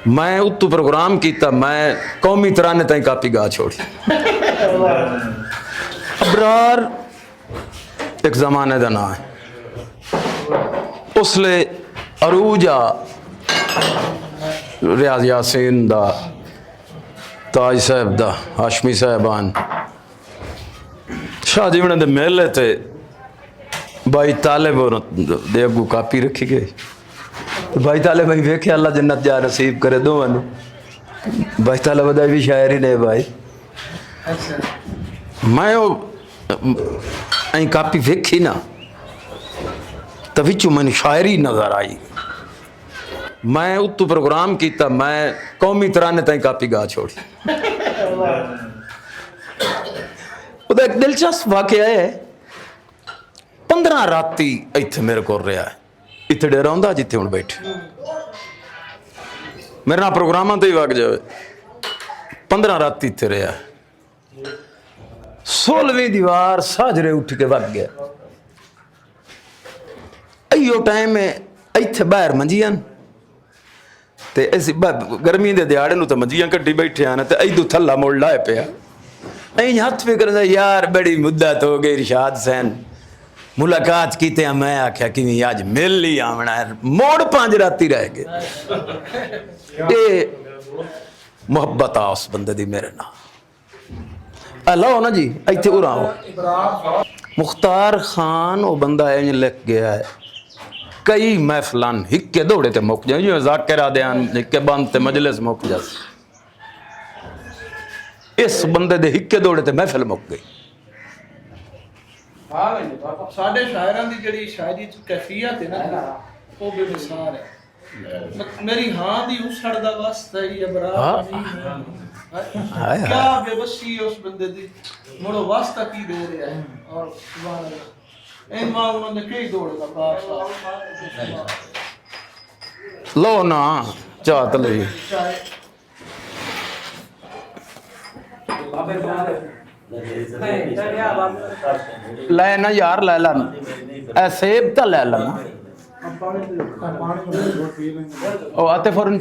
मैं उत्तू प्रोग्राम किया, मैं कौमी तराने ताई कापी गा छोड़ी। अबरार एक जमाने का नाम है, उसले अरूजा रियाज यासीन दा, ताज साहब दा, हाशमी साहबान शाह जीवन दे मेले ते भाई तालिब दे अगू कापी रखी गई। तो भाई तालिब भाई वेखे अल्लाह जन्नत जा नसीब करे दोवां। भाई तालिब दा भी शायर ही ने भाई। मैं वो कापी वेखी ना तो विचू मैंने शायरी नजर आई। मैं उत्तू प्रोग्राम किया, मैं कौमी तराने ताई कापी गा छोड़ी। ਉਹਦਾ एक दिलचस्प वाकया है, 15 राती इत्थे मेरे को रहा है, इत्थे डेरा हुंदा जिथे हुण बैठे मेरे नाल प्रोग्रामां ते ही वग जावे। 15 राती इत्थे रहा, 16वीं दीवार साजरे उठ के वग गया। इहो टाइम है इत्थे बाहर मंजियां ते असीं गर्मी दे दिहाड़े नूं तां मंजियां कड्डी बैठे आं ते इदू थल्ला मुड़ लाए पिया। हथ फिक्र यार बड़ी मुद्दत हो गई, इरशाद सैन मुलाकात की ते मैं आख्या कि अज मिल ही आवना है। मोड़ 5 राती रह गए। ये मुहब्बत आ उस बंदे दी मेरे नाल। लो ना जी इत्थे उरा मुख्तार खान वो बंदा इंज लिख गया है, कई महफिलान हिक्के दौड़े ते मुक जाए, जिवें ज़ाकिरा दयान हिक्के बंद ते मजलिस मुक जाए। इस बंदे दे हिक्के दौड़े ते महफिल मुक गई। साडे शायरां दी जेड़ी शायरी च कैफियत है ना वो बेमिसाल है। मेरी हां दी उसड़ दा वास्ता ही अबरार क्या बेबसी उस बंदे दी, मुड़ो वास्ता की दे रहा है। और सुभान अल्लाह इन मां उन्होंने कई दौड़ दा बादशाह लो ना चाहत ले ले ना यार, ले ला सेब तो ले ला। आते फौरन